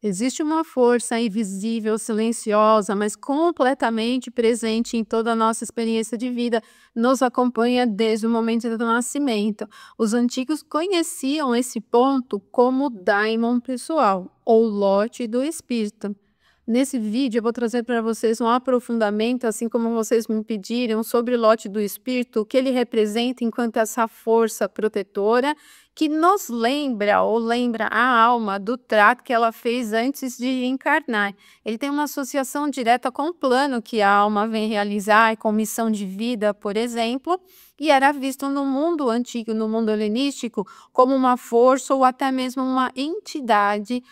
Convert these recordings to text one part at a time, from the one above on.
Existe uma força invisível, silenciosa, mas completamente presente em toda a nossa experiência de vida, nos acompanha desde o momento do nascimento. Os antigos conheciam esse ponto como daimon pessoal, ou lote do espírito. Nesse vídeo, eu vou trazer para vocês um aprofundamento, assim como vocês me pediram, sobre o lote do espírito, o que ele representa enquanto essa força protetora que nos lembra ou lembra a alma do trato que ela fez antes de encarnar. Ele tem uma associação direta com o plano que a alma vem realizar, com missão de vida, por exemplo, e era visto no mundo antigo, no mundo helenístico, como uma força ou até mesmo uma entidade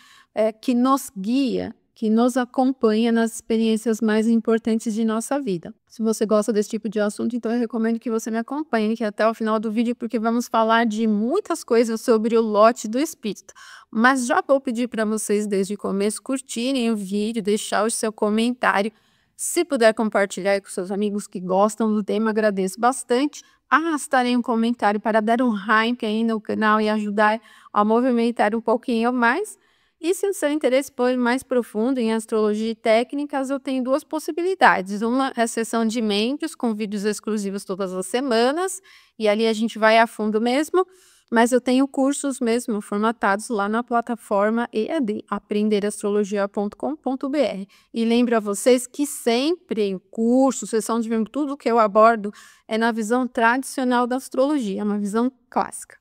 que nos guia, que nos acompanha nas experiências mais importantes de nossa vida. Se você gosta desse tipo de assunto, então eu recomendo que você me acompanhe aqui até o final do vídeo, porque vamos falar de muitas coisas sobre o lote do espírito. Mas já vou pedir para vocês desde o começo curtirem o vídeo, deixar o seu comentário. Se puder compartilhar aí com seus amigos que gostam do tema, agradeço bastante. Arrastarem um comentário para dar um hype aí no canal e ajudar a movimentar um pouquinho mais. E se o seu interesse for mais profundo em astrologia e técnicas, eu tenho duas possibilidades. Uma é a sessão de membros, com vídeos exclusivos todas as semanas, e ali a gente vai a fundo mesmo, mas eu tenho cursos mesmo formatados lá na plataforma EAD, aprenderastrologia.com.br. E lembro a vocês que sempre curso, sessão de membro, tudo que eu abordo é na visão tradicional da astrologia, uma visão clássica.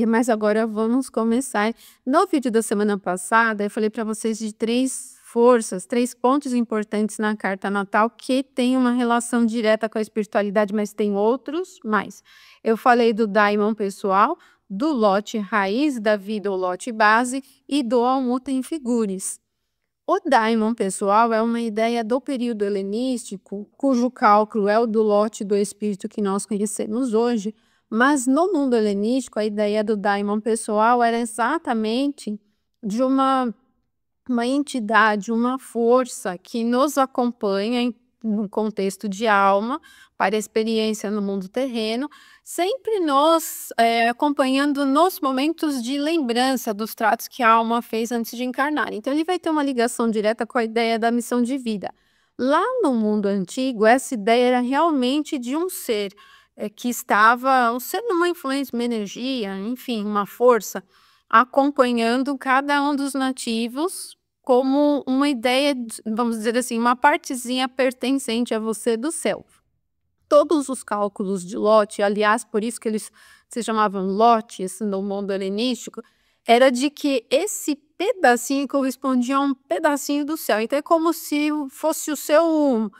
Mas agora vamos começar. No vídeo da semana passada, eu falei para vocês de 3 forças, 3 pontos importantes na carta natal que tem uma relação direta com a espiritualidade, mas tem outros mais. Eu falei do daimon pessoal, do lote raiz da vida, o lote base, e do almutem figures. O daimon pessoal é uma ideia do período helenístico, cujo cálculo é o do lote do espírito que nós conhecemos hoje, mas no mundo helenístico, a ideia do daimon pessoal era exatamente de uma entidade, uma força que nos acompanha no contexto de alma, para a experiência no mundo terreno, sempre nos acompanhando nos momentos de lembrança dos tratos que a alma fez antes de encarnar. Então, ele vai ter uma ligação direta com a ideia da missão de vida. Lá no mundo antigo, essa ideia era realmente de um ser que estava, um ser numa influência, uma energia, enfim, uma força, acompanhando cada um dos nativos como uma ideia, vamos dizer assim, uma partezinha pertencente a você do céu. Todos os cálculos de lote, aliás, por isso que eles se chamavam lotes no mundo helenístico, era de que esse pedacinho correspondia a um pedacinho do céu. Então é como se fosse o seu,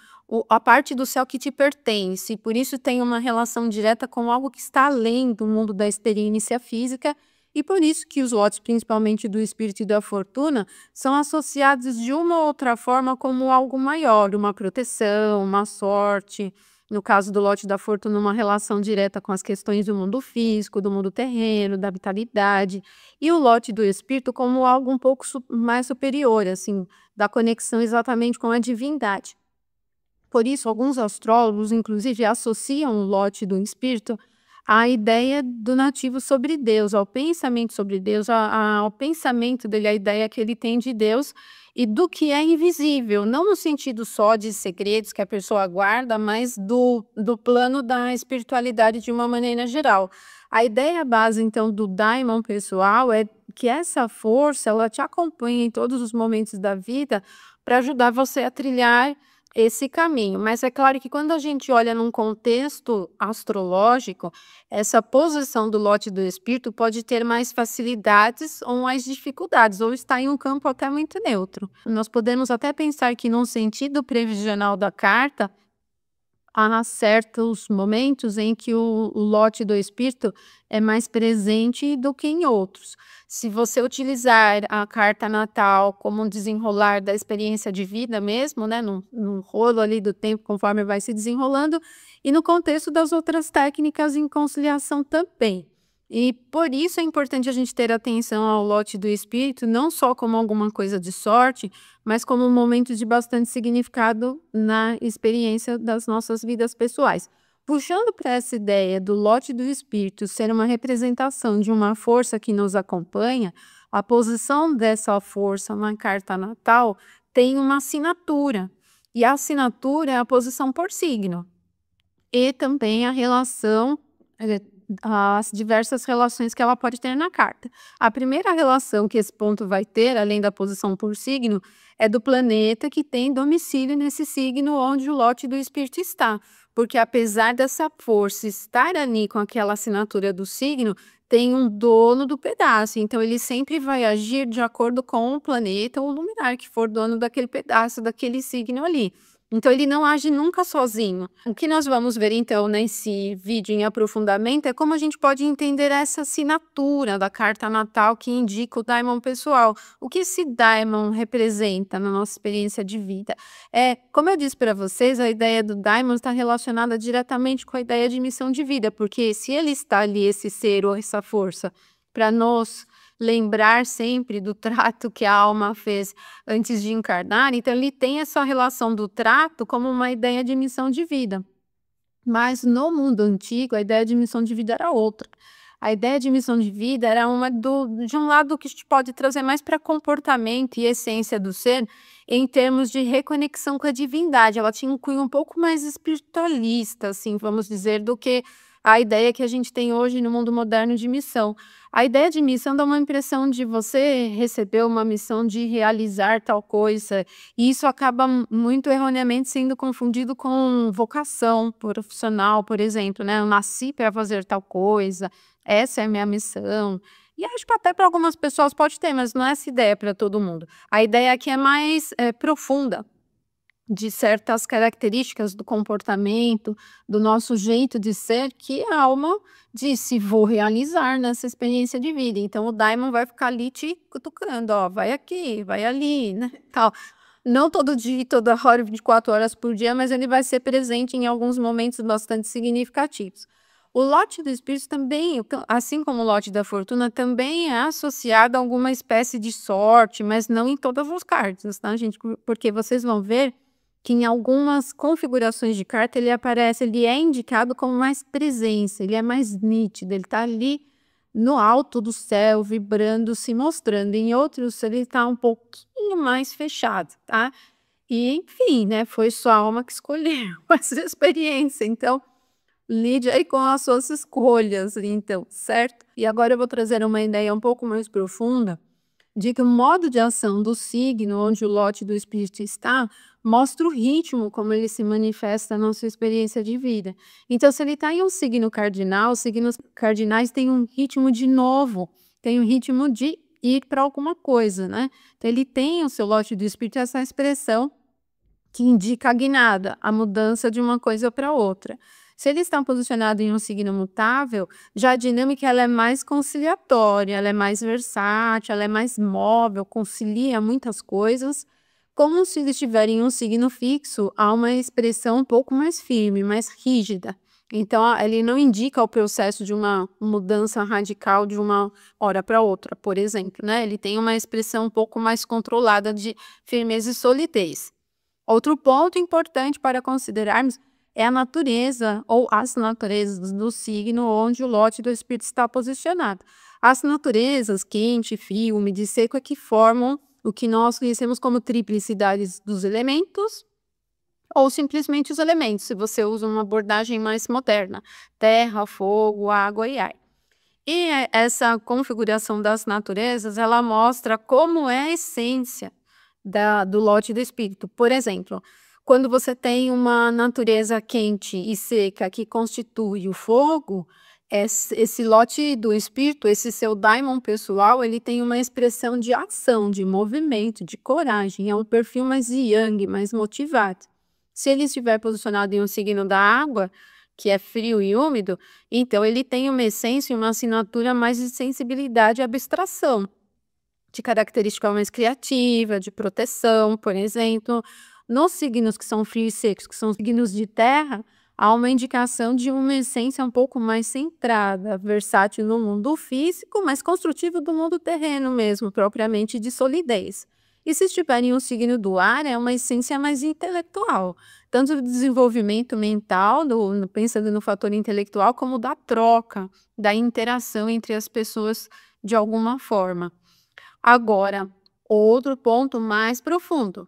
a parte do céu que te pertence. Por isso tem uma relação direta com algo que está além do mundo da experiência física. E por isso que os lotes, principalmente do espírito e da fortuna, são associados de uma ou outra forma como algo maior, uma proteção, uma sorte. No caso do lote da fortuna, uma relação direta com as questões do mundo físico, do mundo terreno, da vitalidade. E o lote do espírito como algo um pouco mais superior, assim, da conexão exatamente com a divindade. Por isso, alguns astrólogos, inclusive, associam o lote do espírito à ideia do nativo sobre Deus, ao pensamento sobre Deus, ao pensamento dele, a ideia que ele tem de Deus e do que é invisível, não no sentido só de segredos que a pessoa guarda, mas do plano da espiritualidade de uma maneira geral. A ideia base, então, do daimon pessoal é que essa força, ela te acompanha em todos os momentos da vida para ajudar você a trilhar esse caminho. Mas é claro que quando a gente olha num contexto astrológico, essa posição do lote do espírito pode ter mais facilidades ou mais dificuldades, ou está em um campo até muito neutro. Nós podemos até pensar que, num sentido previsional da carta, há certos momentos em que o lote do espírito é mais presente do que em outros. Se você utilizar a carta natal como um desenrolar da experiência de vida mesmo, né, no rolo ali do tempo, conforme vai se desenrolando, e no contexto das outras técnicas em conciliação também. E por isso é importante a gente ter atenção ao lote do espírito, não só como alguma coisa de sorte, mas como um momento de bastante significado na experiência das nossas vidas pessoais. Puxando para essa ideia do lote do espírito ser uma representação de uma força que nos acompanha, A posição dessa força na carta natal tem uma assinatura, e a assinatura é a posição por signo. E também a relação, as diversas relações que ela pode ter na carta. A primeira relação que esse ponto vai ter, além da posição por signo, é do planeta que tem domicílio nesse signo onde o lote do espírito está. Porque apesar dessa força estar ali com aquela assinatura do signo, tem um dono do pedaço. Então ele sempre vai agir de acordo com o planeta ou o luminar que for dono daquele pedaço, daquele signo ali. Então ele não age nunca sozinho. O que nós vamos ver então nesse vídeo em aprofundamento é como a gente pode entender essa assinatura da carta natal que indica o daimon pessoal. O que esse daimon representa na nossa experiência de vida? Como eu disse para vocês, a ideia do daimon está relacionada diretamente com a ideia de missão de vida, porque se ele está ali, esse ser ou essa força, para nos lembrar sempre do trato que a alma fez antes de encarnar, então ele tem essa relação do trato como uma ideia de missão de vida. Mas no mundo antigo, a ideia de missão de vida era outra. A ideia de missão de vida era de um lado que a gente pode trazer mais para comportamento e essência do ser, em termos de reconexão com a divindade. Ela tinha um cunho um pouco mais espiritualista, assim, vamos dizer, do que a ideia que a gente tem hoje no mundo moderno de missão. A ideia de missão dá uma impressão de você receber uma missão de realizar tal coisa, e isso acaba muito erroneamente sendo confundido com vocação profissional, por exemplo, né? Eu nasci para fazer tal coisa, essa é a minha missão. E acho que até para algumas pessoas pode ter, mas não é essa ideia para todo mundo. A ideia aqui é mais profunda, de certas características do comportamento, do nosso jeito de ser, que a alma disse: vou realizar nessa experiência de vida. Então o daimon vai ficar ali te cutucando, ó, vai aqui, vai ali, né, tal. Não todo dia, toda hora, 24 horas por dia, mas ele vai ser presente em alguns momentos bastante significativos. O lote do espírito também, assim como o lote da fortuna, também é associado a alguma espécie de sorte, mas não em todas as cartas, tá, gente? Porque vocês vão ver que em algumas configurações de carta ele aparece, ele é indicado como mais presença, ele é mais nítido, ele está ali no alto do céu, vibrando, se mostrando. Em outros ele está um pouquinho mais fechado, tá? E enfim, né, foi sua alma que escolheu essa experiência, então lide aí com as suas escolhas, então, certo? E agora eu vou trazer uma ideia um pouco mais profunda de que o modo de ação do signo onde o lote do espírito está mostra o ritmo como ele se manifesta na sua experiência de vida. Então, se ele está em um signo cardinal, os signos cardinais têm um ritmo de novo, tem um ritmo de ir para alguma coisa, né? Então, ele tem o seu lote do espírito, essa expressão que indica a guinada, a mudança de uma coisa para outra. Se ele está posicionado em um signo mutável, já a dinâmica ela é mais conciliatória, ela é mais versátil, ela é mais móvel, concilia muitas coisas. Como se ele estiver em um signo fixo, há uma expressão um pouco mais firme, mais rígida. Então, ele não indica o processo de uma mudança radical de uma hora para outra, por exemplo, né? Ele tem uma expressão um pouco mais controlada de firmeza e solidez. Outro ponto importante para considerarmos é a natureza ou as naturezas do signo onde o lote do espírito está posicionado. As naturezas, quente, frio, úmido e seco, é que formam o que nós conhecemos como triplicidades dos elementos, ou simplesmente os elementos, se você usa uma abordagem mais moderna: terra, fogo, água e ar. E essa configuração das naturezas, ela mostra como é a essência do lote do espírito. Por exemplo, quando você tem uma natureza quente e seca que constitui o fogo, esse lote do espírito, esse seu daimon pessoal, ele tem uma expressão de ação, de movimento, de coragem. É um perfil mais yang, mais motivado. Se ele estiver posicionado em um signo da água, que é frio e úmido, então ele tem uma essência e uma assinatura mais de sensibilidade e abstração, de característica mais criativa, de proteção, por exemplo. Nos signos que são frios e secos, que são signos de terra, há uma indicação de uma essência um pouco mais centrada, versátil no mundo físico, mas construtiva do mundo terreno mesmo, propriamente de solidez. E se estiver em um signo do ar, é uma essência mais intelectual, tanto do desenvolvimento mental, pensando no fator intelectual, como da troca, da interação entre as pessoas de alguma forma. Agora, outro ponto mais profundo,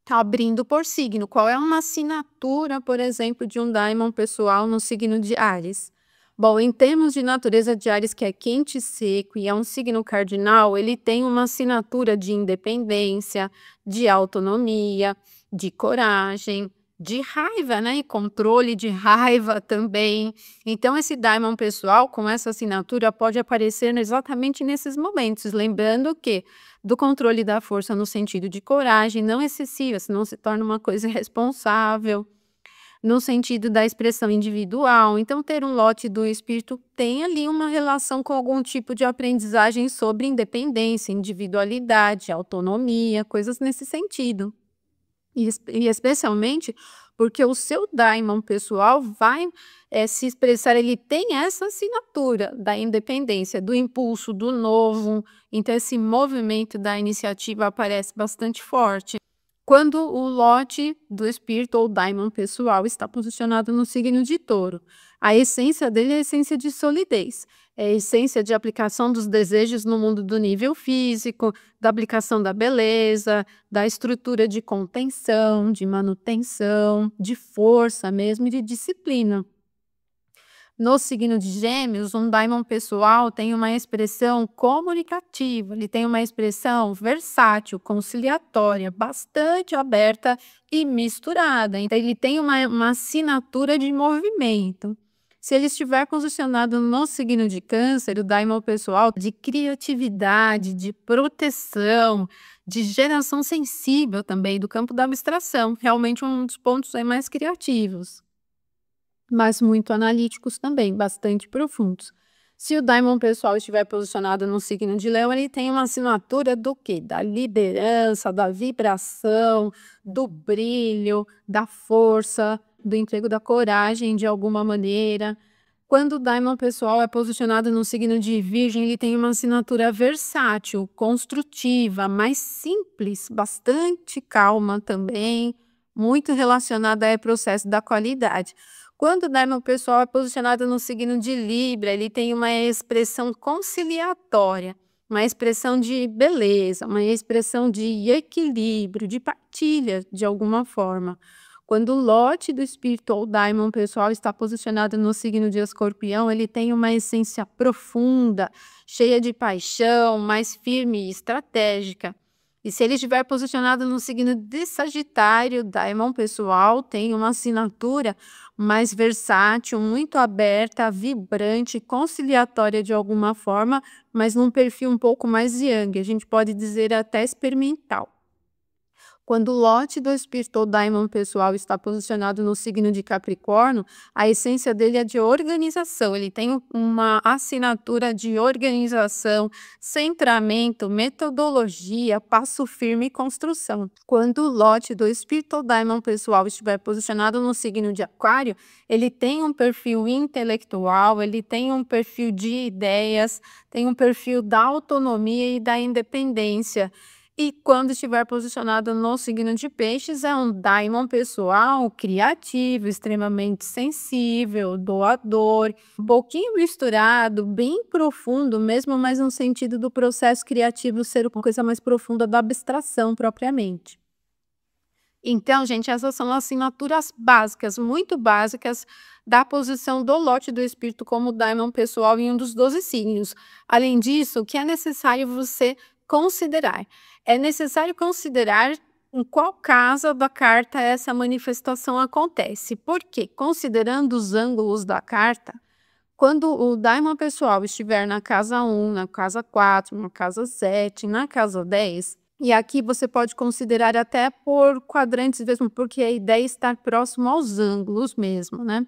abrindo por signo. Qual é uma assinatura, por exemplo, de um daimon pessoal no signo de Áries? Bom, em termos de natureza de Áries, que é quente e seco e é um signo cardinal, ele tem uma assinatura de independência, de autonomia, de coragem, de raiva, né? E controle de raiva também. Então, esse daimon pessoal com essa assinatura pode aparecer exatamente nesses momentos, lembrando que do controle da força no sentido de coragem, não excessiva, senão se torna uma coisa irresponsável, no sentido da expressão individual. Então, ter um lote do espírito tem ali uma relação com algum tipo de aprendizagem sobre independência, individualidade, autonomia, coisas nesse sentido. E especialmente porque o seu daimon pessoal vai se expressar, ele tem essa assinatura da independência, do impulso, do novo. Então, esse movimento da iniciativa aparece bastante forte quando o lote do espírito ou daimon pessoal está posicionado no signo de Touro. A essência dele é a essência de solidez, é a essência de aplicação dos desejos no mundo do nível físico, da aplicação da beleza, da estrutura de contenção, de manutenção, de força mesmo e de disciplina. No signo de Gêmeos, um daimon pessoal tem uma expressão comunicativa, ele tem uma expressão versátil, conciliatória, bastante aberta e misturada. Então, ele tem uma assinatura de movimento. Se ele estiver posicionado no signo de Câncer, o daimon pessoal de criatividade, de proteção, de geração sensível também, do campo da abstração, realmente um dos pontos aí mais criativos, mas muito analíticos também, bastante profundos. Se o daimon pessoal estiver posicionado no signo de Leão, ele tem uma assinatura do quê? Da liderança, da vibração, do brilho, da força, do emprego da coragem de alguma maneira. Quando o daimon pessoal é posicionado no signo de Virgem, ele tem uma assinatura versátil, construtiva, mais simples, bastante calma também, muito relacionada ao processo da qualidade. Quando o daimon pessoal é posicionado no signo de Libra, ele tem uma expressão conciliatória, uma expressão de beleza, uma expressão de equilíbrio, de partilha de alguma forma. Quando o lote do espírito ou daimon pessoal está posicionado no signo de Escorpião, ele tem uma essência profunda, cheia de paixão, mais firme e estratégica. E se ele estiver posicionado no signo de Sagitário, daimon pessoal tem uma assinatura mais versátil, muito aberta, vibrante, conciliatória de alguma forma, mas num perfil um pouco mais yang, a gente pode dizer até experimental. Quando o lote do espírito ou daimon pessoal está posicionado no signo de Capricórnio, a essência dele é de organização, ele tem uma assinatura de organização, centramento, metodologia, passo firme e construção. Quando o lote do espírito ou daimon pessoal estiver posicionado no signo de Aquário, ele tem um perfil intelectual, ele tem um perfil de ideias, tem um perfil da autonomia e da independência. E quando estiver posicionado no signo de Peixes, é um daimon pessoal criativo, extremamente sensível, doador, um pouquinho misturado, bem profundo mesmo, mas no sentido do processo criativo ser uma coisa mais profunda da abstração propriamente. Então, gente, essas são assinaturas básicas, muito básicas, da posição do lote do espírito como daimon pessoal em um dos 12 signos. Além disso, o que é necessário você considerar? É necessário considerar em qual casa da carta essa manifestação acontece. Por quê? Considerando os ângulos da carta, quando o daimon pessoal estiver na casa 1, na casa 4, na casa 7, na casa 10, e aqui você pode considerar até por quadrantes mesmo, porque a ideia é estar próximo aos ângulos mesmo, né?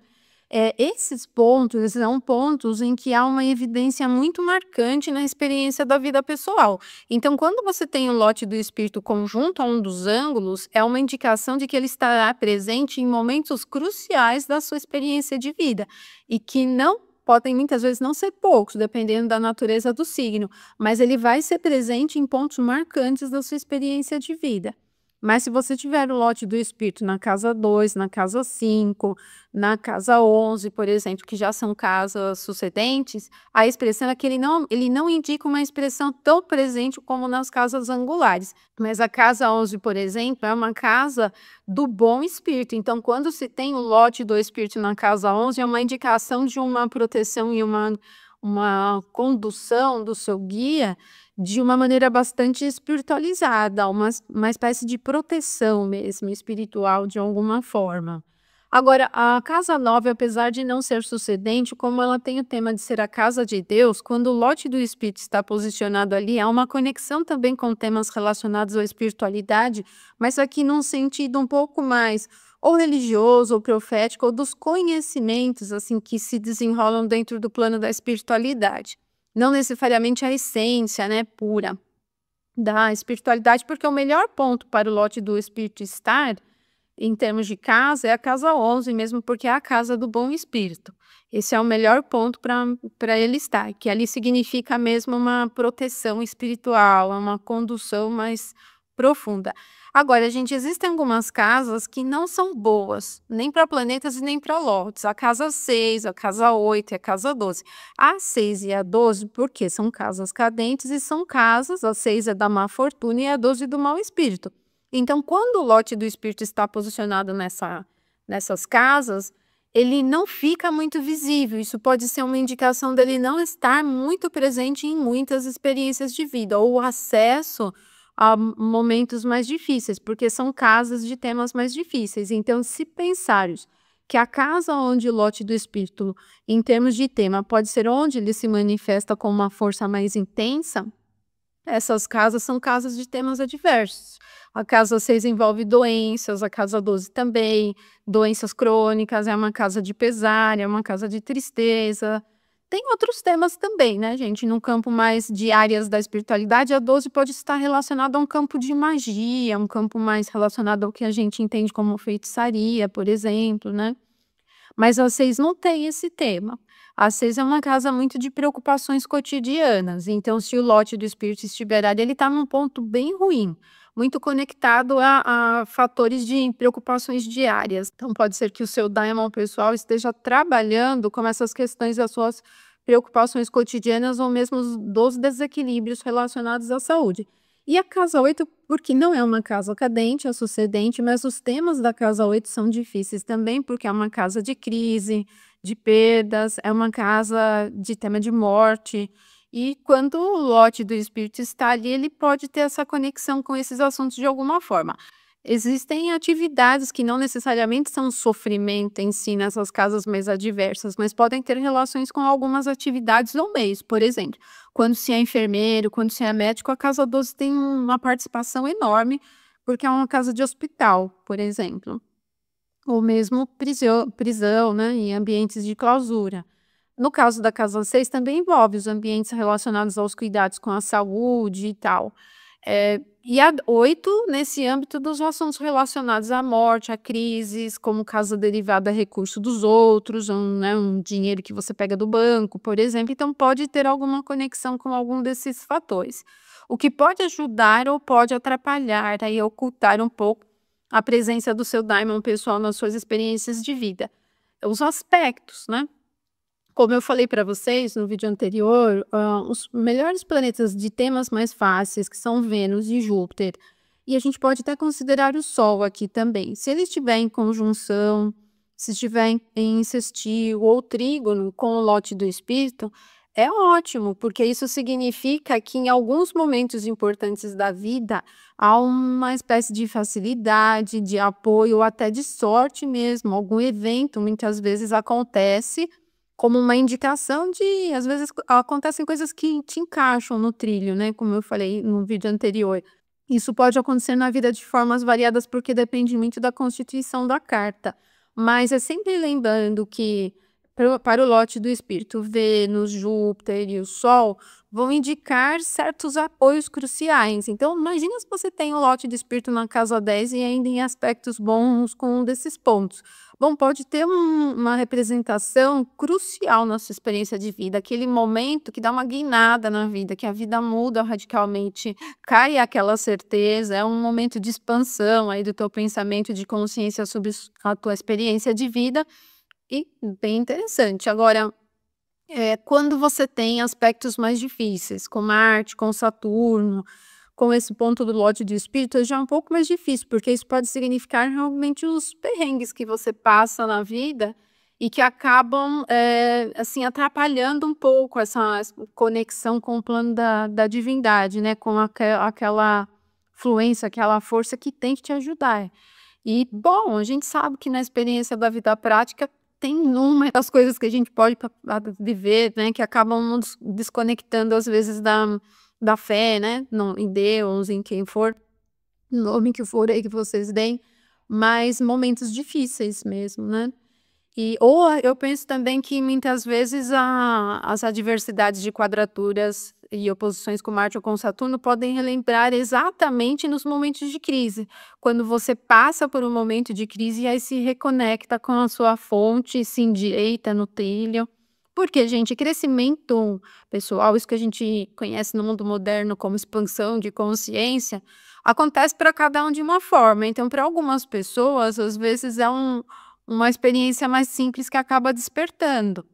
Esses pontos são pontos em que há uma evidência muito marcante na experiência da vida pessoal. Então, quando você tem o lote do espírito conjunto a um dos ângulos, é uma indicação de que ele estará presente em momentos cruciais da sua experiência de vida e que não podem muitas vezes não ser poucos, dependendo da natureza do signo, mas ele vai ser presente em pontos marcantes da sua experiência de vida. Mas se você tiver o lote do espírito na casa 2, na casa 5, na casa 11, por exemplo, que já são casas sucedentes, a expressão é que ele não indica uma expressão tão presente como nas casas angulares. Mas a casa 11, por exemplo, é uma casa do bom espírito. Então, quando se tem o lote do espírito na casa 11, é uma indicação de uma proteção e uma condução do seu guia de uma maneira bastante espiritualizada, uma espécie de proteção mesmo, espiritual, de alguma forma. Agora, a casa 9, apesar de não ser sucedente, como ela tem o tema de ser a casa de Deus, quando o lote do espírito está posicionado ali, há uma conexão também com temas relacionados à espiritualidade, mas aqui num sentido um pouco mais ou religioso, ou profético, ou dos conhecimentos assim que se desenrolam dentro do plano da espiritualidade. Não necessariamente a essência, né, pura da espiritualidade, porque o melhor ponto para o lote do espírito estar, em termos de casa, é a casa 11 mesmo, porque é a casa do bom espírito. Esse é o melhor ponto para ele estar, que ali significa mesmo uma proteção espiritual, uma condução mais profunda. Agora, gente, existem algumas casas que não são boas, nem para planetas e nem para lotes. A casa 6, a casa 8 e a casa 12. A 6 e a 12, porque são casas cadentes e são casas, a 6 é da má fortuna e a 12 do mau espírito. Então, quando o lote do espírito está posicionado nessas casas, ele não fica muito visível. Isso pode ser uma indicação dele não estar muito presente em muitas experiências de vida, ou o acesso a momentos mais difíceis, porque são casas de temas mais difíceis. Então, se pensares que a casa onde o lote do espírito, em termos de tema, pode ser onde ele se manifesta com uma força mais intensa, essas casas são casas de temas adversos. A casa 6 envolve doenças, a casa 12 também, doenças crônicas, é uma casa de pesar, é uma casa de tristeza. Tem outros temas também, né, gente? No campo mais de áreas da espiritualidade, a 12 pode estar relacionada a um campo de magia, um campo mais relacionado ao que a gente entende como feitiçaria, por exemplo, né? Mas a 6 não tem esse tema. A 6 é uma casa muito de preocupações cotidianas, então se o lote do espírito estiver ali, ele está num ponto bem ruim, muito conectado a fatores de preocupações diárias. Então pode ser que o seu daimon pessoal esteja trabalhando com essas questões das suas preocupações cotidianas ou mesmo dos desequilíbrios relacionados à saúde. E a casa 8, porque não é uma casa cadente, é sucedente, mas os temas da casa 8 são difíceis também, porque é uma casa de crise, de perdas, é uma casa de tema de morte. E quando o lote do espírito está ali, ele pode ter essa conexão com esses assuntos de alguma forma. Existem atividades que não necessariamente são sofrimento em si nessas casas mais adversas, mas podem ter relações com algumas atividades ou meios. Por exemplo, quando se é enfermeiro, quando se é médico, a casa 12 tem uma participação enorme, porque é uma casa de hospital, por exemplo. Ou mesmo prisão, né, em ambientes de clausura. No caso da casa 6 também envolve os ambientes relacionados aos cuidados com a saúde e tal. E a 8, nesse âmbito dos assuntos relacionados à morte, a crises, como casa derivada a recurso dos outros, né, um dinheiro que você pega do banco, por exemplo. Então, pode ter alguma conexão com algum desses fatores. O que pode ajudar ou pode atrapalhar, aí ocultar um pouco a presença do seu daimon pessoal nas suas experiências de vida. Os aspectos, né? Como eu falei para vocês no vídeo anterior, os melhores planetas de temas mais fáceis, que são Vênus e Júpiter, e a gente pode até considerar o Sol aqui também. Se ele estiver em conjunção, se estiver em sextil ou trígono com o lote do espírito, é ótimo, porque isso significa que em alguns momentos importantes da vida há uma espécie de facilidade, de apoio, ou até de sorte mesmo. Algum evento muitas vezes acontece como uma indicação de, às vezes, acontecem coisas que te encaixam no trilho, né, como eu falei no vídeo anterior. Isso pode acontecer na vida de formas variadas, porque depende muito da constituição da carta. Mas é sempre lembrando que para o lote do espírito, Vênus, Júpiter e o Sol vão indicar certos apoios cruciais. Então, imagina se você tem o lote do espírito na casa 10 e ainda em aspectos bons com um desses pontos. Bom, pode ter uma representação crucial na sua experiência de vida, aquele momento que dá uma guinada na vida, que a vida muda radicalmente, cai aquela certeza, é um momento de expansão aí do teu pensamento de consciência sobre a tua experiência de vida e bem interessante. Agora, quando você tem aspectos mais difíceis, com Marte, com Saturno, com esse ponto do lote de espírito, é já um pouco mais difícil, porque isso pode significar realmente os perrengues que você passa na vida e que acabam, assim, atrapalhando um pouco essa conexão com o plano da divindade, né? Com aquela fluência, aquela força que tem que te ajudar. E, bom, a gente sabe que na experiência da vida prática tem inúmeras coisas que a gente pode viver, né, que acabam nos desconectando às vezes da fé, né, em Deus, em quem for, nome que for aí que vocês deem, mas momentos difíceis mesmo, né. Ou eu penso também que muitas vezes as adversidades de quadraturas e oposições com Marte ou com Saturno podem relembrar exatamente nos momentos de crise, quando você passa por um momento de crise e aí se reconecta com a sua fonte, se endireita no trilho. Porque, gente, crescimento pessoal, isso que a gente conhece no mundo moderno como expansão de consciência, acontece para cada um de uma forma. Então, para algumas pessoas, às vezes é uma experiência mais simples que acaba despertando.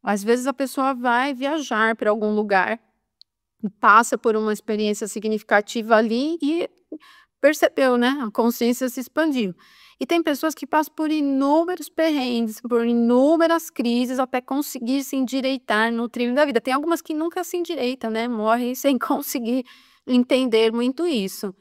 Às vezes a pessoa vai viajar para algum lugar, passa por uma experiência significativa ali e percebeu, né, a consciência se expandiu. E tem pessoas que passam por inúmeros perrengues, por inúmeras crises até conseguir se endireitar no trilho da vida. Tem algumas que nunca se endireitam, né, morrem sem conseguir entender muito isso.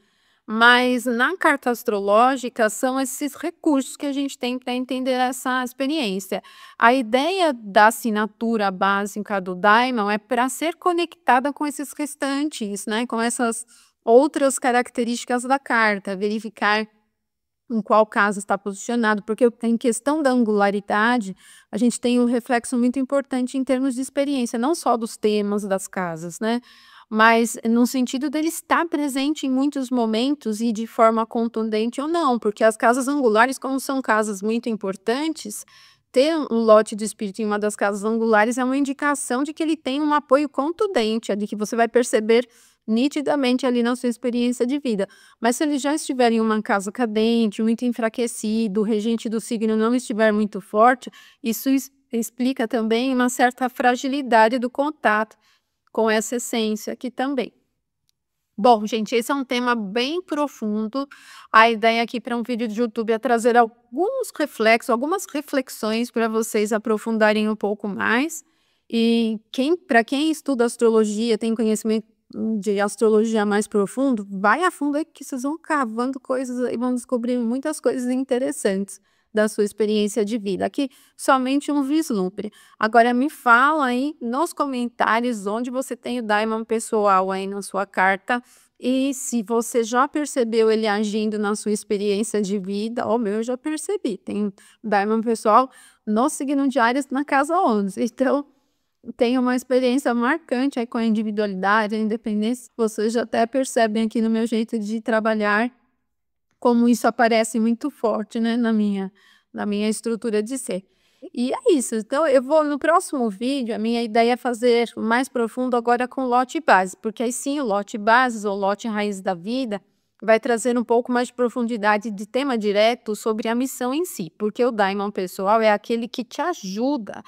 Mas na carta astrológica são esses recursos que a gente tem para entender essa experiência. A ideia da assinatura básica do Daimon é para ser conectada com esses restantes, né, com essas outras características da carta, verificar em qual casa está posicionado, porque em questão da angularidade, a gente tem um reflexo muito importante em termos de experiência, não só dos temas das casas, né? Mas no sentido dele estar presente em muitos momentos e de forma contundente ou não, porque as casas angulares, como são casas muito importantes, ter um lote de espírito em uma das casas angulares é uma indicação de que ele tem um apoio contundente, de que você vai perceber nitidamente ali na sua experiência de vida. Mas se ele já estiver em uma casa cadente, muito enfraquecido, o regente do signo não estiver muito forte, isso explica também uma certa fragilidade do contato com essa essência aqui também. Bom, gente, esse é um tema bem profundo. A ideia aqui para um vídeo de YouTube é trazer alguns reflexos, algumas reflexões para vocês aprofundarem um pouco mais. E para quem estuda astrologia, tem conhecimento de astrologia mais profundo, vai a fundo aí que vocês vão cavando coisas e vão descobrir muitas coisas interessantes da sua experiência de vida. Aqui, somente um vislumbre. Agora, me fala aí nos comentários onde você tem o Daimon pessoal aí na sua carta e se você já percebeu ele agindo na sua experiência de vida. O meu eu já percebi, tem o Daimon pessoal no signo de Áries na casa 11. Então, tem uma experiência marcante aí com a individualidade, a independência. Vocês já até percebem aqui no meu jeito de trabalhar como isso aparece muito forte, né, na minha estrutura de ser. E é isso, então eu vou no próximo vídeo, a minha ideia é fazer mais profundo agora com lote base, porque aí sim o lote base ou lote raiz da vida vai trazer um pouco mais de profundidade de tema direto sobre a missão em si, porque o Daimon pessoal é aquele que te ajuda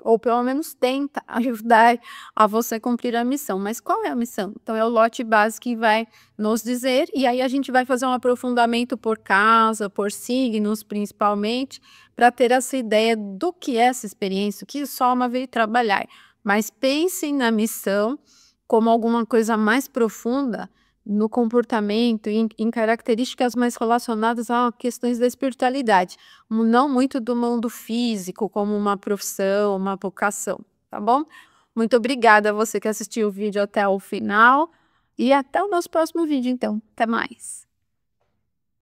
ou pelo menos tenta ajudar a você cumprir a missão. Mas qual é a missão? Então é o lote base que vai nos dizer, e aí a gente vai fazer um aprofundamento por casa, por signos principalmente, para ter essa ideia do que é essa experiência, o que o Soma veio trabalhar. Mas pensem na missão como alguma coisa mais profunda no comportamento, em características mais relacionadas a questões da espiritualidade, não muito do mundo físico, como uma profissão, uma vocação, tá bom? Muito obrigada a você que assistiu o vídeo até o final, e até o nosso próximo vídeo, então. Até mais!